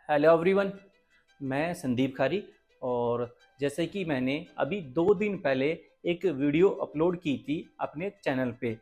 Hello everyone. मैं संदीप खारी। और जैसे कि मैंने अभी 2 दिन पहले एक वीडियो अपलोड की थी अपने चैनल पे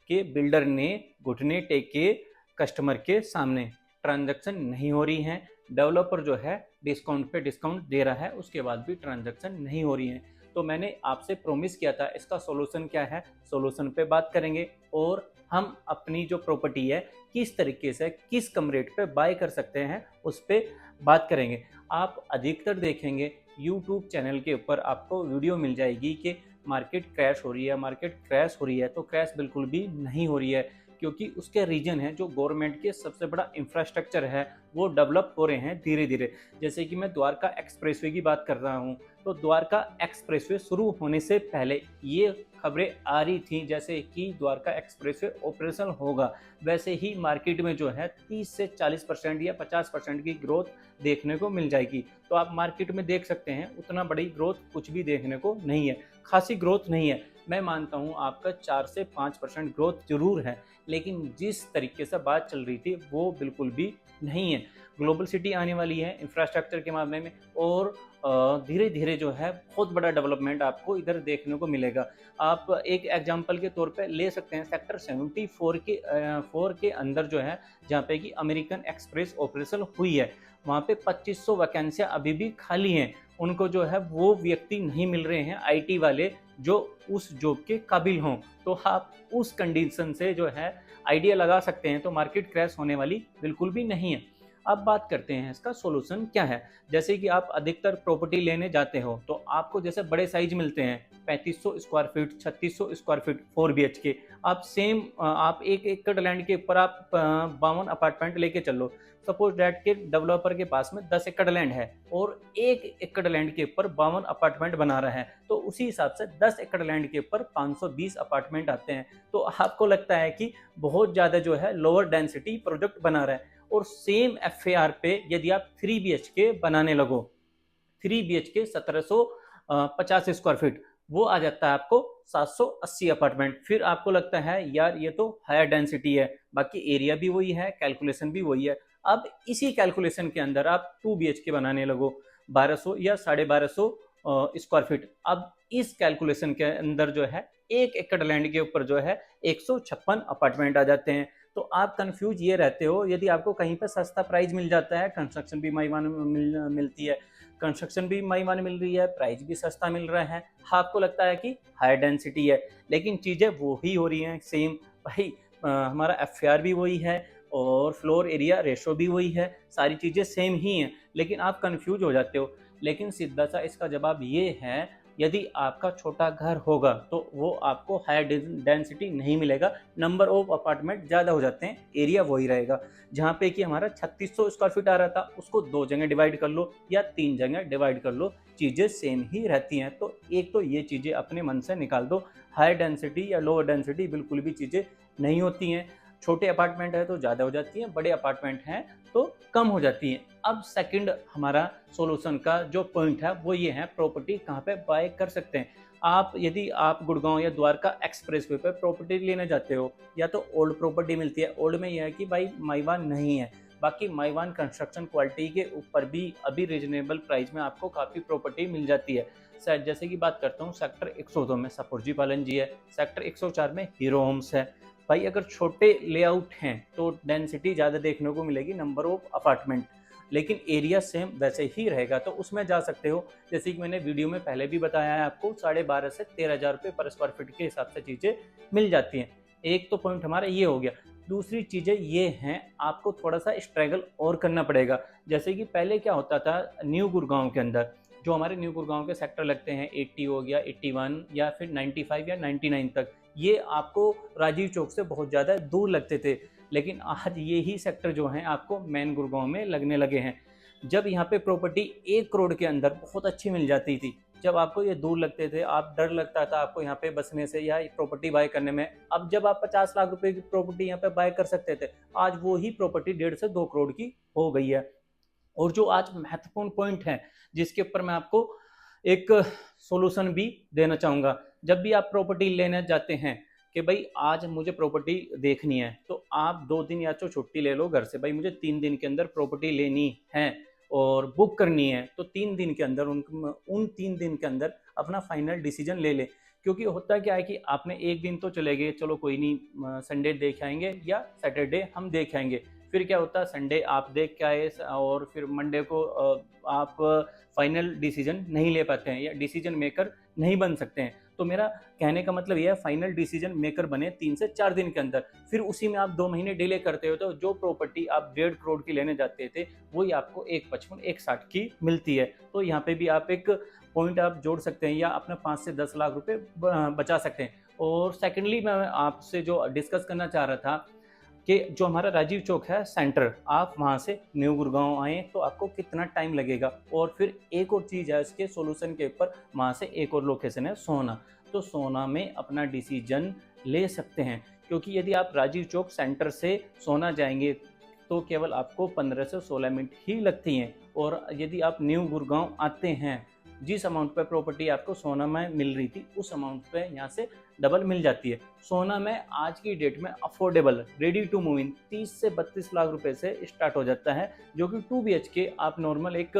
कि बिल्डर ने घुटने टेके कस्टमर के सामने, ट्रांजैक्शन नहीं हो रही हैं। डेवलपर जो है डिस्काउंट पे डिस्काउंट दे रहा है, उसके बाद भी ट्रांजैक्शन नहीं हो रही हैं। तो मैंने आपसे प्रॉमिस किया था इसका सॉल्यूशन क्या है, सॉल्यूशन पे बात करेंगे और हम अपनी जो प्रॉपर्टी है किस तरीके से किस कम रेट पे बाय कर सकते हैं उस पर बात करेंगे। आप अधिकतर देखेंगे यूट्यूब चैनल के ऊपर आपको वीडियो मिल जाएगी कि मार्केट क्रैश हो रही है, मार्केट क्रैश हो रही है। तो क्रैश बिल्कुल भी नहीं हो रही है, क्योंकि उसके रीजन है जो गवर्नमेंट के सबसे बड़ा इंफ्रास्ट्रक्चर है वो डेवलप हो रहे हैं धीरे धीरे। जैसे कि मैं द्वारका एक्सप्रेसवे की बात कर रहा हूँ, तो द्वारका एक्सप्रेसवे शुरू होने से पहले ये खबरें आ रही थी जैसे कि द्वारका एक्सप्रेसवे ऑपरेशन होगा, वैसे ही मार्केट में जो है 30 से 40% या 50% की ग्रोथ देखने को मिल जाएगी। तो आप मार्केट में देख सकते हैं उतना बड़ी ग्रोथ कुछ भी देखने को नहीं है, खासी ग्रोथ नहीं है। मैं मानता हूँ आपका 4 से 5% ग्रोथ जरूर है, लेकिन जिस तरीके से बात चल रही थी वो बिल्कुल भी नहीं है। ग्लोबल सिटी आने वाली है इंफ्रास्ट्रक्चर के मामले में, और धीरे धीरे जो है बहुत बड़ा डेवलपमेंट आपको इधर देखने को मिलेगा। आप एक एग्जांपल के तौर पे ले सकते हैं सेक्टर 74 के 4 के अंदर जो है, जहाँ पे कि अमेरिकन एक्सप्रेस ऑपरेशन हुई है, वहाँ पे 2500 वैकेंसियाँ अभी भी खाली हैं। उनको जो है वो व्यक्ति नहीं मिल रहे हैं आईटी वाले जो उस जॉब के काबिल हों। तो आप उस कंडीशन से जो है आइडिया लगा सकते हैं, तो मार्केट क्रैश होने वाली बिल्कुल भी नहीं है। अब बात करते हैं इसका सॉल्यूशन क्या है। जैसे कि आप अधिकतर प्रॉपर्टी लेने जाते हो तो आपको जैसे बड़े साइज मिलते हैं, 3500 square feet, 3600 square feet 4 BHK। आप सेम आप 1 एकड़ लैंड के ऊपर आप 52 अपार्टमेंट लेके चलो। सपोज डैट के डेवलपर के पास में 10 एकड़ लैंड है और 1 एकड़ लैंड के ऊपर 52 अपार्टमेंट बना रहा है, तो उसी हिसाब से 10 एकड़ लैंड के ऊपर 520 अपार्टमेंट आते हैं। तो आपको लगता है कि बहुत ज़्यादा जो है लोअर डेंसिटी प्रोजेक्ट बना रहा है, और सेम FAR पे यदि आप 3 BHK बनाने लगो, 3 BHK 1750 स्क्वायर फीट, वो आ जाता है आपको 780 अपार्टमेंट। फिर आपको लगता है यार ये तो हायर डेंसिटी है, बाकी एरिया भी वही है, कैलकुलेशन भी वही है। अब इसी कैलकुलेशन के अंदर आप 2 BHK बनाने लगो 1200 या 1250 स्क्वायर फीट। अब इस कैलकुलेशन के अंदर जो है 1 एकड़ लैंड के ऊपर जो है 156 अपार्टमेंट आ जाते हैं। तो आप कंफ्यूज ये रहते हो, यदि आपको कहीं पर सस्ता प्राइस मिल जाता है, कंस्ट्रक्शन भी माईवान मिलती है, कंस्ट्रक्शन भी माईवान मिल रही है, प्राइस भी सस्ता मिल रहा है, आपको लगता है कि हाई डेंसिटी है, लेकिन चीज़ें वो ही हो रही हैं सेम। भाई हमारा FAR भी वही है और फ्लोर एरिया रेशो भी वही है, सारी चीज़ें सेम ही हैं, लेकिन आप कंफ्यूज हो जाते हो। लेकिन सीधा सा इसका जवाब ये है, यदि आपका छोटा घर होगा तो वो आपको हाई डेंसिटी नहीं मिलेगा, नंबर ऑफ अपार्टमेंट ज़्यादा हो जाते हैं, एरिया वही रहेगा। जहाँ पे कि हमारा 3600 स्क्वायर फीट आ रहा था उसको 2 जगह डिवाइड कर लो या 3 जगह डिवाइड कर लो, चीज़ें सेम ही रहती हैं। तो एक तो ये चीज़ें अपने मन से निकाल दो, हाई डेंसिटी या लोअर डेंसिटी बिल्कुल भी चीज़ें नहीं होती हैं। छोटे अपार्टमेंट है तो ज़्यादा हो जाती हैं, बड़े अपार्टमेंट हैं तो कम हो जाती हैं। अब सेकंड हमारा सॉल्यूशन का जो पॉइंट है वो ये है, प्रॉपर्टी कहाँ पे बाय कर सकते हैं। आप यदि आप गुड़गांव या द्वारका एक्सप्रेसवे पे प्रॉपर्टी लेने जाते हो, या तो ओल्ड प्रॉपर्टी मिलती है। ओल्ड में यह है कि भाई माईवान नहीं है, बाकी माईवान कंस्ट्रक्शन क्वालिटी के ऊपर भी अभी रिजनेबल प्राइस में आपको काफ़ी प्रॉपर्टी मिल जाती है। जैसे कि बात करता हूँ सेक्टर 102 में सफुरजी पालन जी है, सेक्टर 104 में हीरो होम्स है। भाई अगर छोटे लेआउट हैं तो डेंसिटी ज़्यादा देखने को मिलेगी, नंबर ऑफ अपार्टमेंट, लेकिन एरिया सेम वैसे ही रहेगा, तो उसमें जा सकते हो। जैसे कि मैंने वीडियो में पहले भी बताया है, आपको 12,500 से 13,000 रुपये पर स्क्वायर फीट के हिसाब से चीज़ें मिल जाती हैं। एक तो पॉइंट हमारा ये हो गया। दूसरी चीज़ें ये हैं, आपको थोड़ा सा स्ट्रगल और करना पड़ेगा। जैसे कि पहले क्या होता था न्यू गुड़गांव के अंदर, जो हमारे न्यू गुड़गांव के सेक्टर लगते हैं 80 हो गया, 81 या फिर 95 या 99 तक, ये आपको राजीव चौक से बहुत ज़्यादा दूर लगते थे। लेकिन आज ये ही सेक्टर जो हैं आपको मेन गुड़गांव में लगने लगे हैं। जब यहाँ पे प्रॉपर्टी 1 करोड़ के अंदर बहुत अच्छी मिल जाती थी, जब आपको ये दूर लगते थे, आप डर लगता था आपको यहाँ पे बसने से या प्रॉपर्टी बाय करने में। अब जब आप 50 लाख रुपए की प्रॉपर्टी यहाँ पे बाय कर सकते थे, आज वो ही प्रॉपर्टी 1.5 से 2 करोड़ की हो गई है। और जो आज महत्वपूर्ण पॉइंट है जिसके ऊपर मैं आपको एक सॉल्यूशन भी देना चाहूँगा, जब भी आप प्रॉपर्टी लेने जाते हैं कि भाई आज मुझे प्रॉपर्टी देखनी है, तो आप 2 दिन या तो छुट्टी ले लो घर से, भाई मुझे 3 दिन के अंदर प्रॉपर्टी लेनी है। और बुक करनी है तो 3 दिन के अंदर उन 3 दिन के अंदर अपना फाइनल डिसीजन ले लें। क्योंकि होता क्या है कि आपने एक दिन तो चले गए, चलो कोई नहीं संडे देख आएंगे या सैटरडे हम देख आएंगे, फिर क्या होता है संडे आप देख के आए और फिर मंडे को आप फाइनल डिसीजन नहीं ले पाते हैं या डिसीजन मेकर नहीं बन सकते हैं। तो मेरा कहने का मतलब यह है फाइनल डिसीजन मेकर बने 3 से 4 दिन के अंदर, फिर उसी में आप 2 महीने डिले करते हो तो जो प्रॉपर्टी आप 1.5 करोड़ की लेने जाते थे वही आपको 1.55 1.60 की मिलती है। तो यहाँ पे भी आप एक पॉइंट आप जोड़ सकते हैं या अपना 5 से 10 लाख रुपए बचा सकते हैं। और सेकेंडली मैं आपसे जो डिस्कस करना चाह रहा था कि जो हमारा राजीव चौक है सेंटर, आप वहाँ से न्यू गुड़गांव आएँ तो आपको कितना टाइम लगेगा। और फिर एक और चीज़ है इसके सोल्यूशन के ऊपर, वहाँ से एक और लोकेशन है सोना, तो सोना में अपना डिसीजन ले सकते हैं। क्योंकि यदि आप राजीव चौक सेंटर से सोना जाएंगे तो केवल आपको 15 से 16 मिनट ही लगती हैं, और यदि आप न्यू गुड़गांव आते हैं जिस अमाउंट पे प्रॉपर्टी आपको सोना में मिल रही थी उस अमाउंट पे यहाँ से डबल मिल जाती है। सोना में आज की डेट में affordable ready to move in 30 से 32 लाख रुपए से स्टार्ट हो जाता है, जो कि 2 BHK आप नॉर्मल एक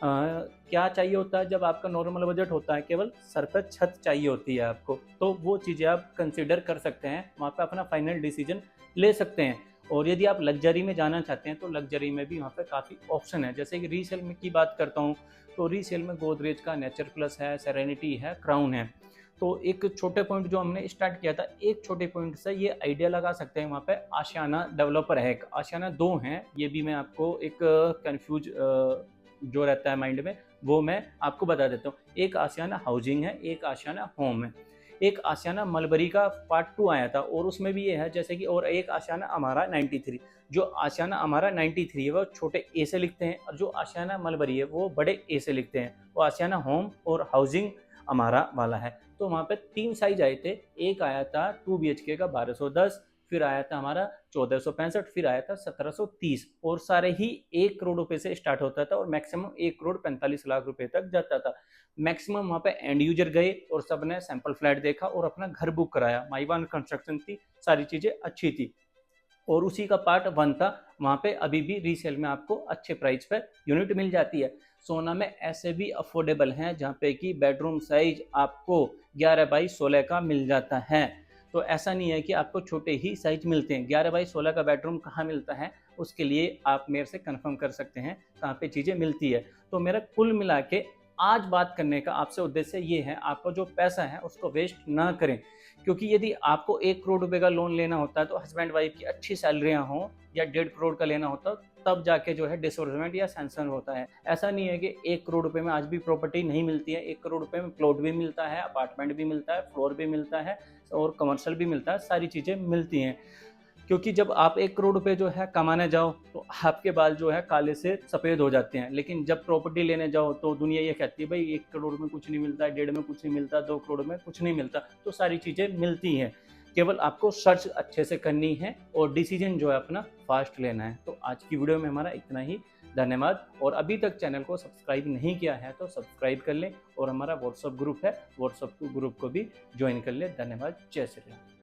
क्या चाहिए होता है जब आपका नॉर्मल बजट होता है, केवल सर पर छत चाहिए होती है आपको, तो वो चीज़ें आप कंसिडर कर सकते हैं, वहाँ पे अपना फाइनल डिसीजन ले सकते हैं। और यदि आप लग्जरी में जाना चाहते हैं तो लग्जरी में भी वहाँ पे काफ़ी ऑप्शन है। जैसे कि रीसेल में की बात करता हूँ तो रीसेल में गोदरेज का नेचर प्लस है, सेरेनिटी है, क्राउन है। तो एक छोटे पॉइंट जो हमने स्टार्ट किया था, एक छोटे पॉइंट से ये आइडिया लगा सकते हैं। वहाँ पे आशियाना डेवलपर है, एक आशियाना 2 हैं, ये भी मैं आपको एक कन्फ्यूज जो रहता है माइंड में वो मैं आपको बता देता हूँ। एक आशियाना हाउसिंग है, एक आशियाना होम है, एक आशियाना मलबरी का पार्ट 2 आया था और उसमें भी ये है जैसे कि, और एक आशियाना अमारा 93। जो आशियाना अमारा 93 है वो छोटे ए से लिखते हैं और जो आशियाना मलबरी है वो बड़े ए से लिखते हैं। वो आशियाना होम और हाउसिंग अमारा वाला है। तो वहाँ पे 3 साइज आए थे, एक आया था 2 BHK का 1210, फिर आया था हमारा 1465, फिर आया था 1730, और सारे ही 1 करोड़ रुपए से स्टार्ट होता था और मैक्सिमम 1 करोड़ 45 लाख रुपए तक जाता था। मैक्सिमम वहाँ पे एंड यूजर गए और सबने सैंपल फ्लैट देखा और अपना घर बुक कराया। माईवान कंस्ट्रक्शन थी, सारी चीज़ें अच्छी थी और उसी का पार्ट 1 था। वहाँ पे अभी भी रीसेल में आपको अच्छे प्राइस पे यूनिट मिल जाती है। सोना में ऐसे भी अफोर्डेबल हैं जहाँ पे कि बेडरूम साइज आपको 11x16 का मिल जाता है। तो ऐसा नहीं है कि आपको छोटे ही साइज मिलते हैं। 11x16 का बेडरूम कहाँ मिलता है उसके लिए आप मेरे से कंफर्म कर सकते हैं कहाँ पे चीज़ें मिलती है। तो मेरा कुल मिला के आज बात करने का आपसे उद्देश्य ये है, आपका जो पैसा है उसको वेस्ट ना करें। क्योंकि यदि आपको 1 करोड़ रुपए का लोन लेना होता है तो हस्बैंड वाइफ की अच्छी सैलरियां हों, या 1.5 करोड़ का लेना होता है तब जाके जो है डिसबर्समेंट या सैंक्शन होता है। ऐसा नहीं है कि 1 करोड़ रुपए में आज भी प्रॉपर्टी नहीं मिलती है। 1 करोड़ रुपए में प्लॉट भी मिलता है, अपार्टमेंट भी मिलता है, फ्लोर भी मिलता है और कमर्शियल भी मिलता है, सारी चीज़ें मिलती हैं। क्योंकि जब आप 1 करोड़ रुपए जो है कमाने जाओ तो आपके बाल जो है काले से सफ़ेद हो जाते हैं, लेकिन जब प्रॉपर्टी लेने जाओ तो दुनिया ये कहती है भाई 1 करोड़ में कुछ नहीं मिलता, 1.5 में कुछ नहीं मिलता, 2 करोड़ में कुछ नहीं मिलता। तो सारी चीज़ें मिलती हैं, केवल आपको सर्च अच्छे से करनी है और डिसीजन जो है अपना फास्ट लेना है। तो आज की वीडियो में हमारा इतना ही, धन्यवाद। और अभी तक चैनल को सब्सक्राइब नहीं किया है तो सब्सक्राइब कर लें और हमारा व्हाट्सअप ग्रुप है, व्हाट्सअप ग्रुप को भी ज्वाइन कर लें। धन्यवाद, जय श्री राम।